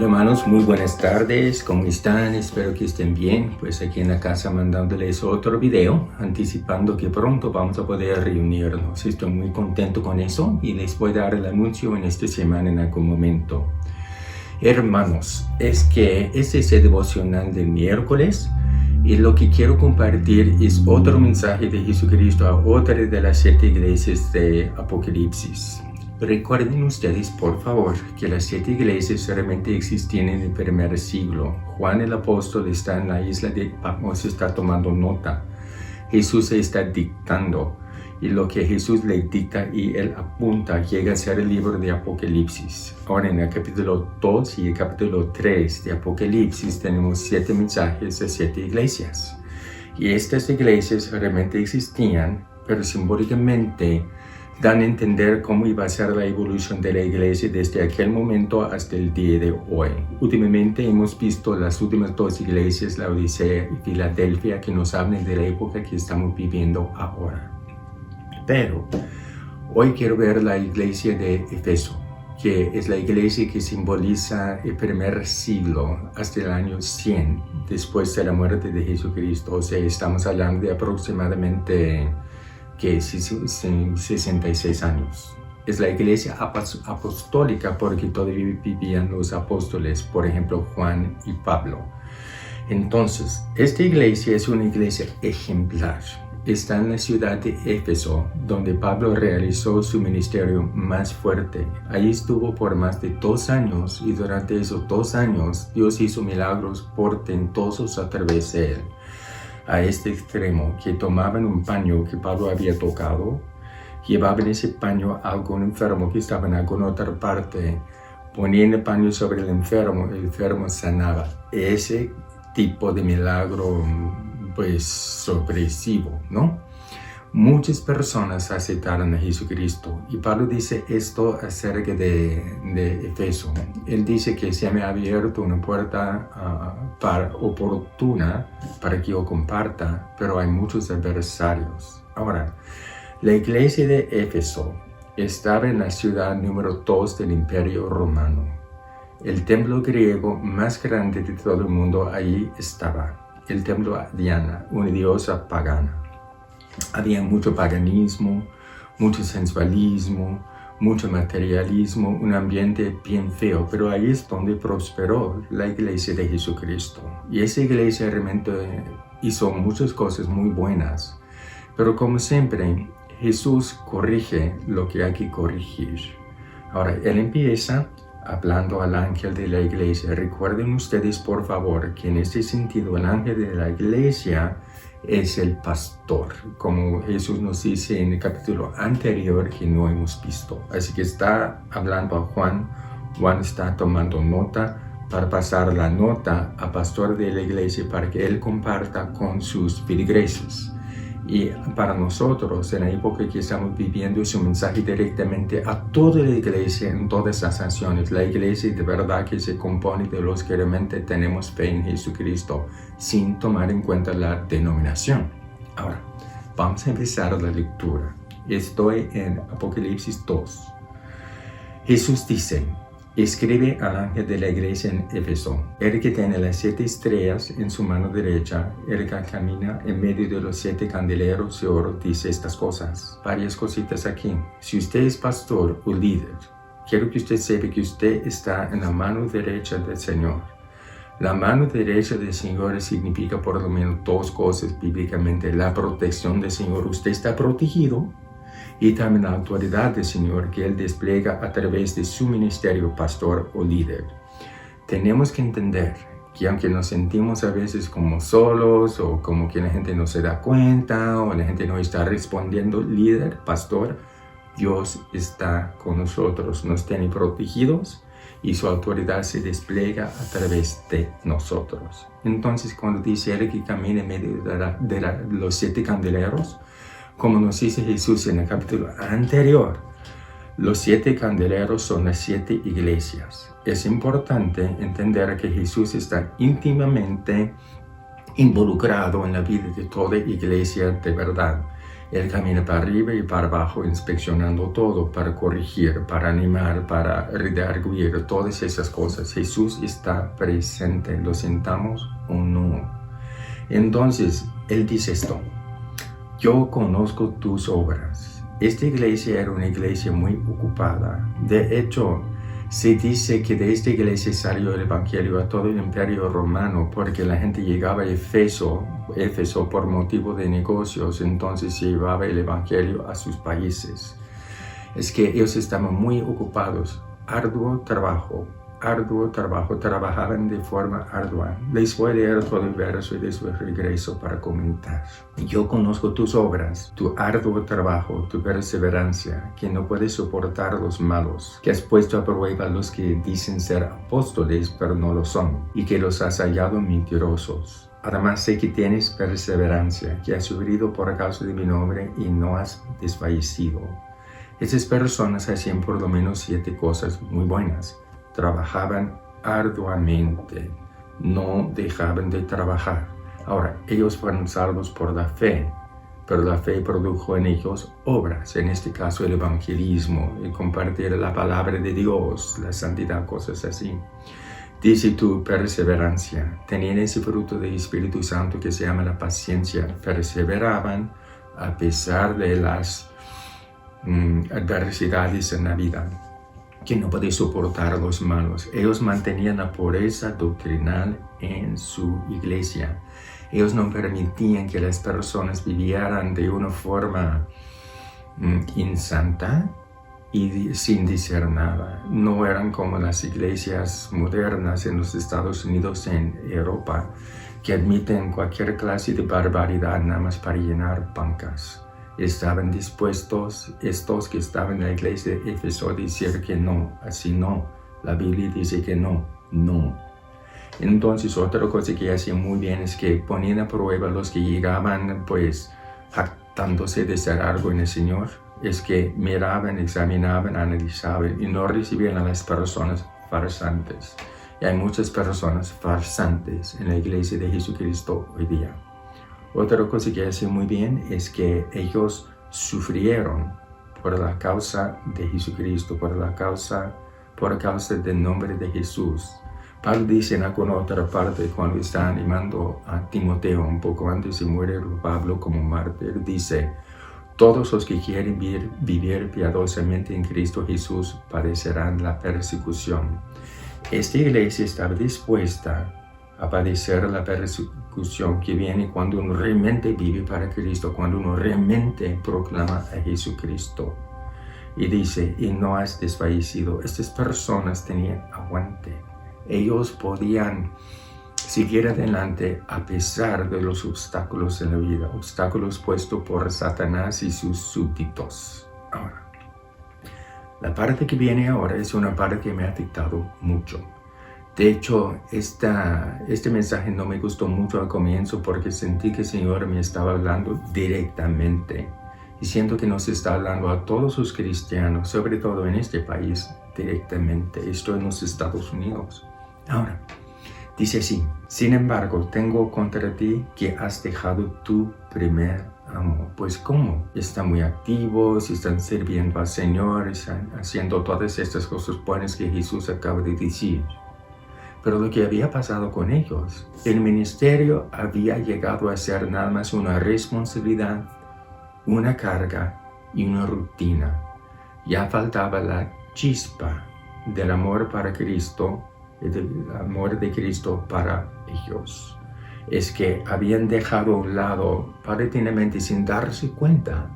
Hola hermanos, muy buenas tardes, ¿cómo están? Espero que estén bien. Pues aquí en la casa mandándoles otro video, anticipando que pronto vamos a poder reunirnos. Estoy muy contento con eso y les voy a dar el anuncio en esta semana en algún momento. Hermanos, es que este es el devocional del miércoles y lo que quiero compartir es otro mensaje de Jesucristo a otra de las 7 iglesias de Apocalipsis. Recuerden ustedes, por favor, que las 7 iglesias realmente existían en el primer siglo. Juan el apóstol está en la isla de Patmos, está tomando nota. Jesús está dictando y lo que Jesús le dicta y él apunta llega a ser el libro de Apocalipsis. Ahora en el capítulo 2 y el capítulo 3 de Apocalipsis tenemos 7 mensajes de 7 iglesias. Y estas iglesias realmente existían, pero simbólicamente dan a entender cómo iba a ser la evolución de la iglesia desde aquel momento hasta el día de hoy. Últimamente hemos visto las últimas 2 iglesias, la Odisea y Filadelfia, que nos hablan de la época que estamos viviendo ahora. Pero hoy quiero ver la iglesia de Éfeso, que es la iglesia que simboliza el primer siglo hasta el año 100 después de la muerte de Jesucristo. O sea, estamos hablando de aproximadamente 66 años. Es la iglesia apostólica porque todavía vivían los apóstoles, por ejemplo Juan y Pablo. Entonces, esta iglesia es una iglesia ejemplar. Está en la ciudad de Éfeso, donde Pablo realizó su ministerio más fuerte. Ahí estuvo por más de 2 años y durante esos 2 años Dios hizo milagros portentosos a través de él. A este extremo, que tomaban un paño que Pablo había tocado, llevaban ese paño a algún enfermo que estaba en alguna otra parte, ponían el paño sobre el enfermo sanaba. Ese tipo de milagro, pues, sorpresivo, ¿no? Muchas personas aceptaron a Jesucristo y Pablo dice esto acerca de Éfeso. Él dice que se me ha abierto una puerta oportuna para que yo comparta, pero hay muchos adversarios. Ahora, la iglesia de Éfeso estaba en la ciudad número 2 del Imperio Romano. El templo griego más grande de todo el mundo ahí estaba, el templo a Diana, una diosa pagana. Había mucho paganismo, mucho sensualismo, mucho materialismo, un ambiente bien feo, pero ahí es donde prosperó la iglesia de Jesucristo. Y esa iglesia realmente hizo muchas cosas muy buenas, pero como siempre, Jesús corrige lo que hay que corregir. Ahora, él empieza hablando al ángel de la iglesia. Recuerden ustedes, por favor, que en este sentido el ángel de la iglesia es el pastor, como Jesús nos dice en el capítulo anterior que no hemos visto. Así que está hablando a Juan. Juan está tomando nota para pasar la nota al pastor de la iglesia para que él comparta con sus feligreses. Y para nosotros, en la época que estamos viviendo, es un mensaje directamente a toda la iglesia en todas las naciones. La iglesia de verdad que se compone de los que realmente tenemos fe en Jesucristo, sin tomar en cuenta la denominación. Ahora, vamos a empezar la lectura. Estoy en Apocalipsis 2. Jesús dice: escribe al ángel de la iglesia en Éfeso, el que tiene las 7 estrellas en su mano derecha, el que camina en medio de los 7 candeleros de oro, dice estas cosas. Varias cositas aquí. Si usted es pastor o líder, quiero que usted sepa que usted está en la mano derecha del Señor. La mano derecha del Señor significa por lo menos 2 cosas bíblicamente. La protección del Señor, usted está protegido. Y también la autoridad del Señor que Él despliega a través de su ministerio, pastor o líder. Tenemos que entender que aunque nos sentimos a veces como solos o como que la gente no se da cuenta o la gente no está respondiendo, líder, pastor, Dios está con nosotros, nos tiene protegidos y su autoridad se despliega a través de nosotros. Entonces, cuando dice Él que camina en medio de los 7 candeleros, como nos dice Jesús en el capítulo anterior, los 7 candeleros son las 7 iglesias. Es importante entender que Jesús está íntimamente involucrado en la vida de toda iglesia de verdad. Él camina para arriba y para abajo inspeccionando todo, para corregir, para animar, para redarguir, todas esas cosas. Jesús está presente, ¿lo sintamos o no? Entonces, Él dice esto: yo conozco tus obras. Esta iglesia era una iglesia muy ocupada. De hecho, se dice que de esta iglesia salió el evangelio a todo el imperio romano porque la gente llegaba a Éfeso por motivo de negocios, entonces llevaba el evangelio a sus países. Es que ellos estaban muy ocupados, arduo trabajo, trabajaban de forma ardua. Les voy a leer todo el verso y después regreso para comentar. Yo conozco tus obras, tu arduo trabajo, tu perseverancia, que no puedes soportar los malos, que has puesto a prueba a los que dicen ser apóstoles pero no lo son, y que los has hallado mentirosos. Además sé que tienes perseverancia, que has sufrido por causa de mi nombre y no has desfallecido. Estas personas hacían por lo menos 7 cosas muy buenas. Trabajaban arduamente, no dejaban de trabajar. Ahora, ellos fueron salvos por la fe, pero la fe produjo en ellos obras, en este caso el evangelismo, el compartir la palabra de Dios, la santidad, cosas así. Dice tu perseverancia, tenían ese fruto del Espíritu Santo que se llama la paciencia, perseveraban a pesar de las adversidades en la vida, que no puede soportar los malos. Ellos mantenían la pureza doctrinal en su iglesia. Ellos no permitían que las personas vivieran de una forma insanta y sin decir nada. No eran como las iglesias modernas en los Estados Unidos, en Europa, que admiten cualquier clase de barbaridad nada más para llenar bancas. Estaban dispuestos estos que estaban en la iglesia de Éfeso a decir que no, así no. La Biblia dice que no, no. Entonces otra cosa que hacían muy bien es que ponían a prueba a los que llegaban pues jactándose de ser algo en el Señor. Es que miraban, examinaban, analizaban y no recibían a las personas farsantes. Y hay muchas personas farsantes en la iglesia de Jesucristo hoy día. Otra cosa que hacen muy bien es que ellos sufrieron por la causa de Jesucristo, por causa del nombre de Jesús. Pablo dice en alguna otra parte, cuando está animando a Timoteo, un poco antes de morir Pablo como mártir, dice: todos los que quieren vivir piadosamente en Cristo Jesús padecerán la persecución. Esta iglesia estaba dispuesta a padecer la persecución que viene cuando uno realmente vive para Cristo, cuando uno realmente proclama a Jesucristo. Y dice, y no has desfallecido. Estas personas tenían aguante. Ellos podían seguir adelante a pesar de los obstáculos en la vida, obstáculos puestos por Satanás y sus súbditos. Ahora, la parte que viene ahora es una parte que me ha afectado mucho. De hecho, este mensaje no me gustó mucho al comienzo porque sentí que el Señor me estaba hablando directamente. Y siento que nos está hablando a todos los cristianos, sobre todo en este país, directamente. Estoy en los Estados Unidos. Ahora, dice así: sin embargo, tengo contra ti que has dejado tu primer amor. Pues ¿cómo? Están muy activos, están sirviendo al Señor, están haciendo todas estas cosas buenas que Jesús acaba de decir. Pero lo que había pasado con ellos, el ministerio había llegado a ser nada más una responsabilidad, una carga y una rutina. Ya faltaba la chispa del amor para Cristo, del amor de Cristo para ellos. Es que habían dejado a un lado, paulatinamente sin darse cuenta,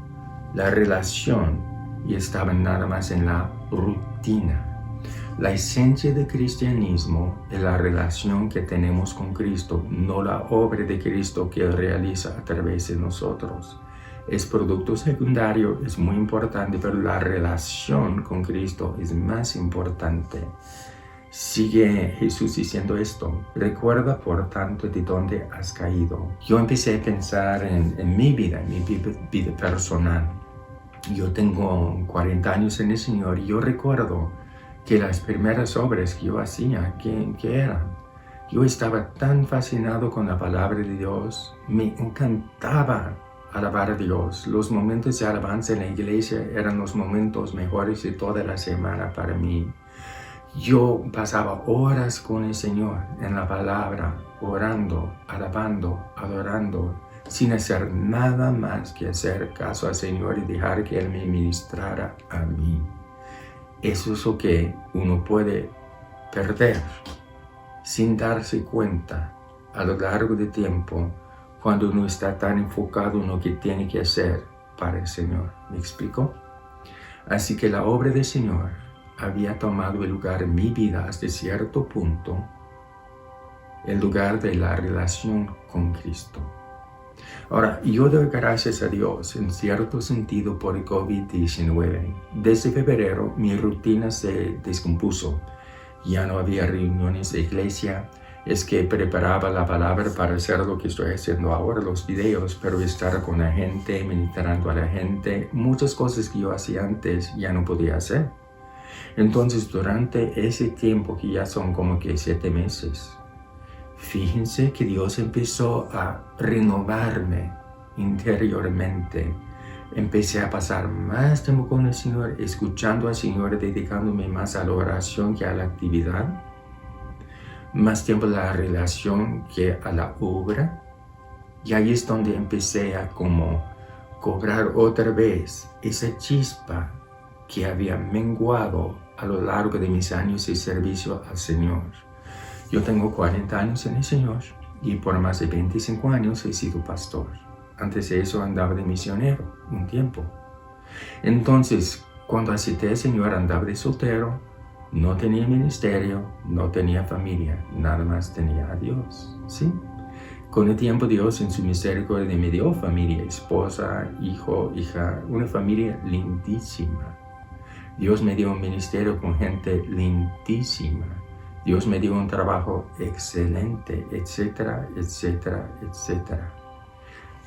la relación y estaban nada más en la rutina. La esencia del cristianismo es la relación que tenemos con Cristo, no la obra de Cristo que Él realiza a través de nosotros. Es producto secundario, es muy importante, pero la relación con Cristo es más importante. Sigue Jesús diciendo esto: recuerda por tanto de dónde has caído. Yo empecé a pensar en mi vida personal. Yo tengo 40 años en el Señor y yo recuerdo que las primeras obras que yo hacía, ¿qué eran? Yo estaba tan fascinado con la palabra de Dios, me encantaba alabar a Dios. Los momentos de alabanza en la iglesia eran los momentos mejores de toda la semana para mí. Yo pasaba horas con el Señor en la palabra, orando, alabando, adorando, sin hacer nada más que hacer caso al Señor y dejar que Él me ministrara a mí. Eso es lo que uno puede perder sin darse cuenta a lo largo del tiempo cuando uno está tan enfocado en lo que tiene que hacer para el Señor. ¿Me explico? Así que la obra del Señor había tomado el lugar en mi vida hasta cierto punto, el lugar de la relación con Cristo. Ahora, yo doy gracias a Dios en cierto sentido por el COVID-19. Desde febrero mi rutina se descompuso. Ya no había reuniones de iglesia. Es que preparaba la palabra para hacer lo que estoy haciendo ahora, los videos, pero estar con la gente, ministrando a la gente, muchas cosas que yo hacía antes ya no podía hacer. Entonces, durante ese tiempo, que ya son como que 7 meses, fíjense que Dios empezó a renovarme interiormente. Empecé a pasar más tiempo con el Señor, escuchando al Señor, dedicándome más a la oración que a la actividad, más tiempo a la relación que a la obra. Y ahí es donde empecé a como cobrar otra vez esa chispa que había menguado a lo largo de mis años de servicio al Señor. Yo tengo 40 años en el Señor y por más de 25 años he sido pastor. Antes de eso andaba de misionero un tiempo. Entonces, cuando acepté al Señor andaba de soltero, no tenía ministerio, no tenía familia, nada más tenía a Dios, ¿sí? Con el tiempo Dios en su misericordia me dio familia, esposa, hijo, hija, una familia lindísima. Dios me dio un ministerio con gente lindísima. Dios me dio un trabajo excelente, etcétera, etcétera, etcétera.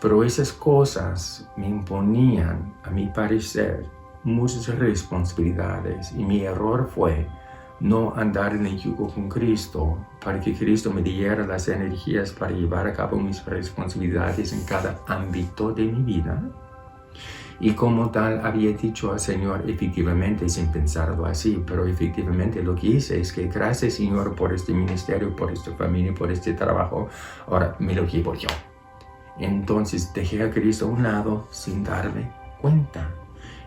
Pero esas cosas me imponían, a mi parecer, muchas responsabilidades. Y mi error fue no andar en el yugo con Cristo para que Cristo me diera las energías para llevar a cabo mis responsabilidades en cada ámbito de mi vida. Y como tal había dicho al Señor, efectivamente, sin pensarlo así, pero efectivamente lo que hice es que gracias Señor por este ministerio, por esta familia, por este trabajo, ahora me lo llevo yo. Entonces dejé a Cristo a un lado sin darme cuenta.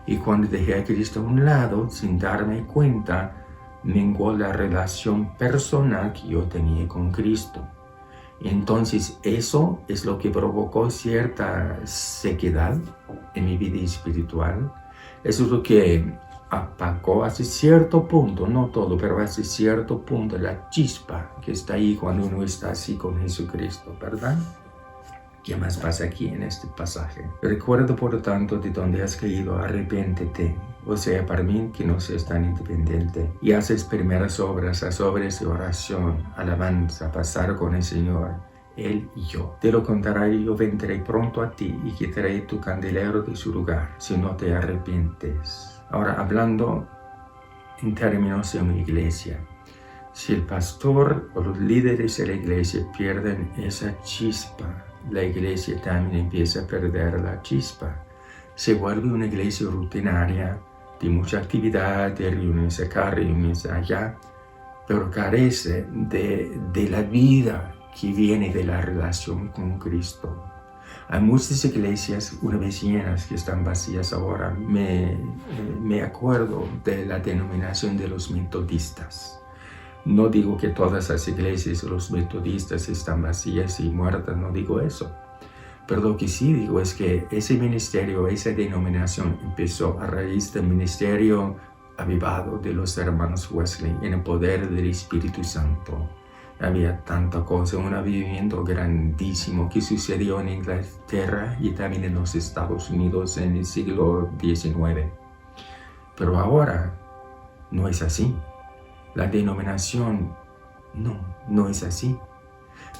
Y cuando dejé a Cristo a un lado sin darme cuenta, menguó la relación personal que yo tenía con Cristo. Entonces eso es lo que provocó cierta sequedad en mi vida espiritual. Eso es lo que apagó hasta cierto punto, no todo, pero hasta cierto punto la chispa que está ahí cuando uno está así con Jesucristo, ¿verdad? ¿Qué más pasa aquí en este pasaje? Recuerda por lo tanto de donde has caído, arrepiéntete. O sea, para mí que no seas tan independiente y haces primeras obras, las obras de oración, alabanza, pasar con el Señor, Él y yo. De lo contrario, yo vendré pronto a ti y quitaré tu candelero de su lugar, si no te arrepientes. Ahora, hablando en términos de una iglesia, si el pastor o los líderes de la iglesia pierden esa chispa, la iglesia también empieza a perder la chispa. Se vuelve una iglesia rutinaria, de mucha actividad, de reuniones acá, reuniones allá, pero carece de la vida que viene de la relación con Cristo. Hay muchas iglesias, una vez llenas, que están vacías ahora. Me acuerdo de la denominación de los metodistas. No digo que todas las iglesias, los metodistas, están vacías y muertas, no digo eso. Pero lo que sí digo es que ese ministerio, esa denominación empezó a raíz del ministerio avivado de los hermanos Wesley en el poder del Espíritu Santo. Había tanta cosa, un avivamiento grandísimo que sucedió en Inglaterra y también en los Estados Unidos en el siglo XIX. Pero ahora no es así. La denominación no es así.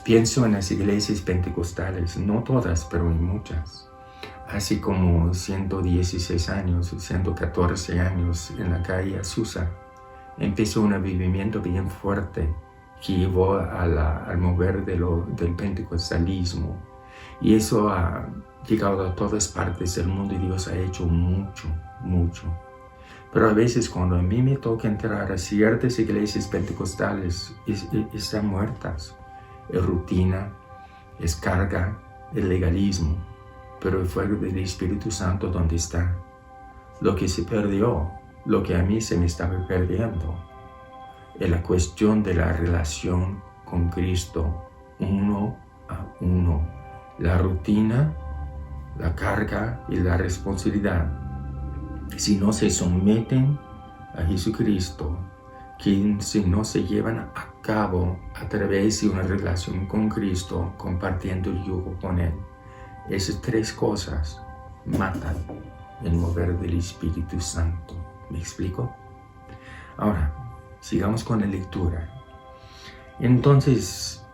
Pienso en las iglesias pentecostales, no todas, pero en muchas. Así como 116 años, 114 años en la calle Azusa, empezó un avivamiento bien fuerte que llevó al mover del pentecostalismo. Y eso ha llegado a todas partes del mundo y Dios ha hecho mucho, mucho. Pero a veces cuando a mí me toca entrar a ciertas iglesias pentecostales, están muertas. Es rutina, es carga, el legalismo. Pero el fuego del Espíritu Santo, ¿dónde está? Lo que se perdió, lo que a mí se me estaba perdiendo, es la cuestión de la relación con Cristo, uno a uno. La rutina, la carga y la responsabilidad. Si no se someten a Jesucristo, si no se llevan a cabo a través de una relación con Cristo, compartiendo el yugo con Él, esas tres cosas matan el mover del Espíritu Santo. ¿Me explico? Ahora, sigamos con la lectura. Entonces,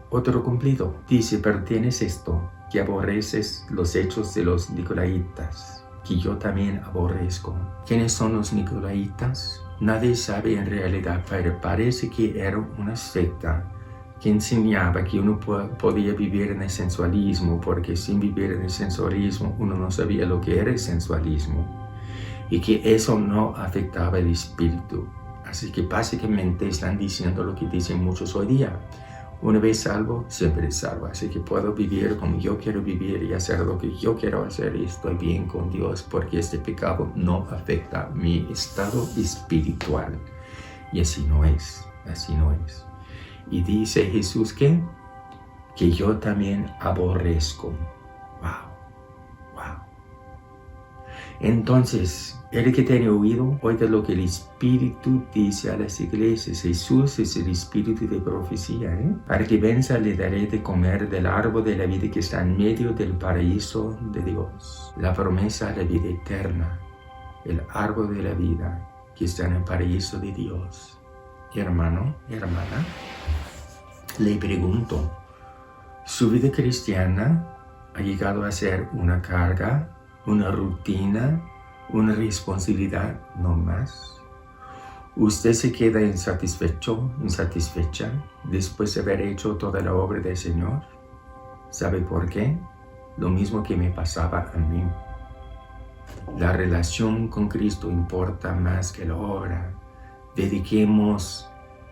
otro cumplido dice, pero tienes esto, que aborreces los hechos de los nicolaítas, que yo también aborrezco. ¿Quiénes son los nicolaítas? Nadie sabe en realidad, pero parece que era una secta que enseñaba que uno podía vivir en el sensualismo, porque sin vivir en el sensualismo uno no sabía lo que era el sensualismo, y que eso no afectaba el espíritu. Así que básicamente están diciendo lo que dicen muchos hoy día. Una vez salvo, siempre salvo. Así que puedo vivir como yo quiero vivir y hacer lo que yo quiero hacer y estoy bien con Dios porque este pecado no afecta mi estado espiritual. Y así no es, así no es. Y dice Jesús que yo también aborrezco. Wow, wow. Entonces, el que tiene oído, oiga lo que el Espíritu dice a las iglesias. Jesús es el Espíritu de profecía. Para que venza le daré de comer del árbol de la vida que está en medio del paraíso de Dios. La promesa de la vida eterna. El árbol de la vida que está en el paraíso de Dios. Hermano, hermana, le pregunto, ¿su vida cristiana ha llegado a ser una carga, una rutina, una responsabilidad no más? ¿Usted se queda insatisfecho, insatisfecha después de haber hecho toda la obra del Señor? ¿Sabe por qué? Lo mismo que me pasaba a mí. La relación con Cristo importa más que la obra. Dediquemos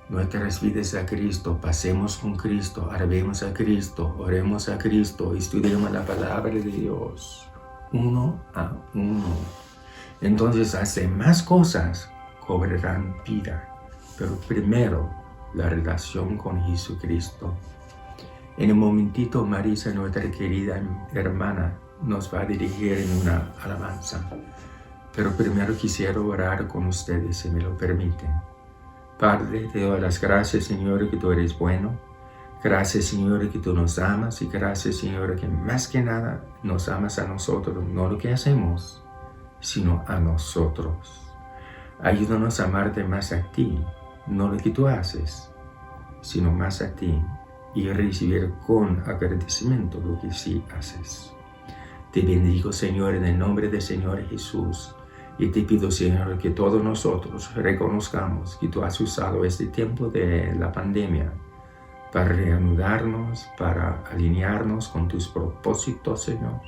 nuestras vidas a Cristo, pasemos con Cristo, alabemos a Cristo, oremos a Cristo, estudiemos la palabra de Dios, uno a uno. Entonces, hace más cosas cobrarán vida, pero primero la relación con Jesucristo. En un momentito, Marisa, nuestra querida hermana, nos va a dirigir en una alabanza. Pero primero quisiera orar con ustedes, si me lo permiten. Padre, te doy las gracias, Señor, que tú eres bueno. Gracias, Señor, que tú nos amas. Y gracias, Señor, que más que nada nos amas a nosotros. No lo que hacemos, sino a nosotros. Ayúdanos a amarte más a ti. No lo que tú haces, sino más a ti. Y recibir con agradecimiento lo que sí haces. Te bendigo, Señor, en el nombre del Señor Jesús. Y te pido, Señor, que todos nosotros reconozcamos que tú has usado este tiempo de la pandemia para reanudarnos, para alinearnos con tus propósitos, Señor,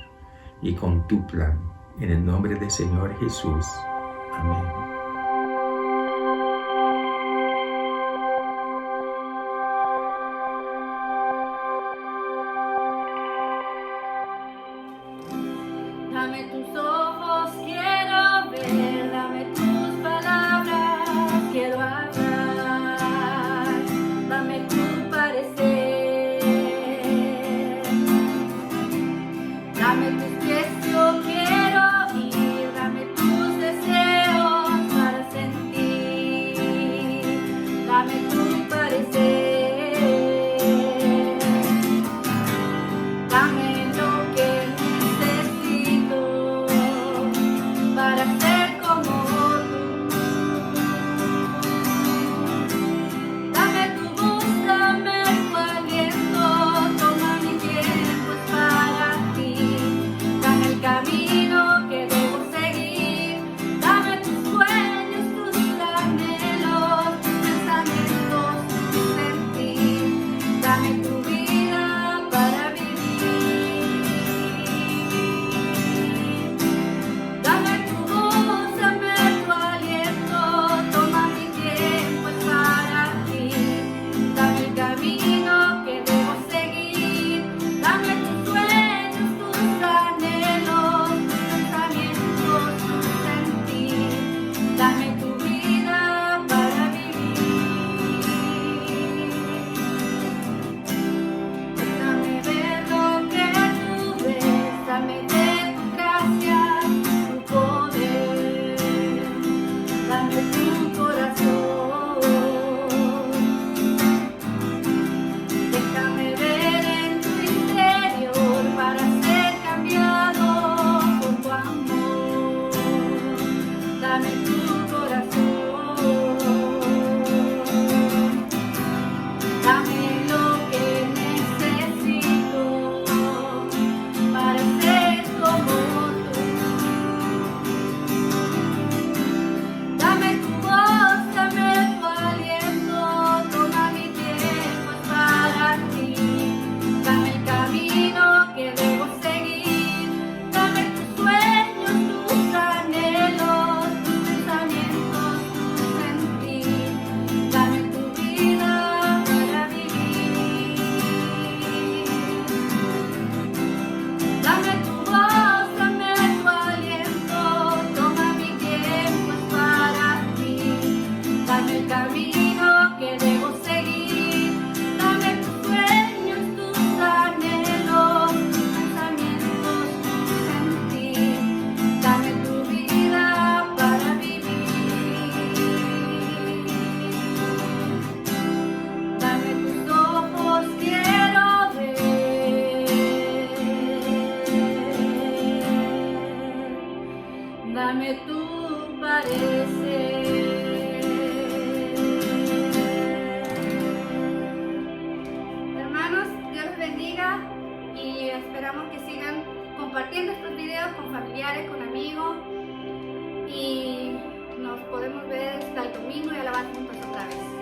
y con tu plan. En el nombre del Señor Jesús. Amén. Dame tus ojos, quiero ver, dame tus palabras, quiero hablar, dame tu parecer, dame tus pies, yo quiero ir, dame tus deseos para sentir, dame tu parecer. Dame tu vida para vivir. gracia, tu poder, dame tu corazón. Déjame ver en tu interior para ser cambiado por tu amor. Dame tu corazón. Dame lo que necesito para ser como tú. Dame tu voz, dame tu aliento, toma mi tiempo es para ti. Dame el camino que debo seguir, dame tus sueños, tus anhelos, tus pensamientos, tu sentir. Dame tu vida para vivir. Dame tu voz, dame tu aliento, toma mi tiempo es para ti. Dame el camino que debo seguir, dame tus sueños, tus anhelos, tus pensamientos, tu sentir. Dame tu vida para vivir. Dame tus ojos, quiero ver. Dame tu parecer. Hermanos, Dios los bendiga y esperamos que sigan compartiendo estos videos con familiares, con amigos y nos podemos ver hasta el domingo y alabar juntos otra vez.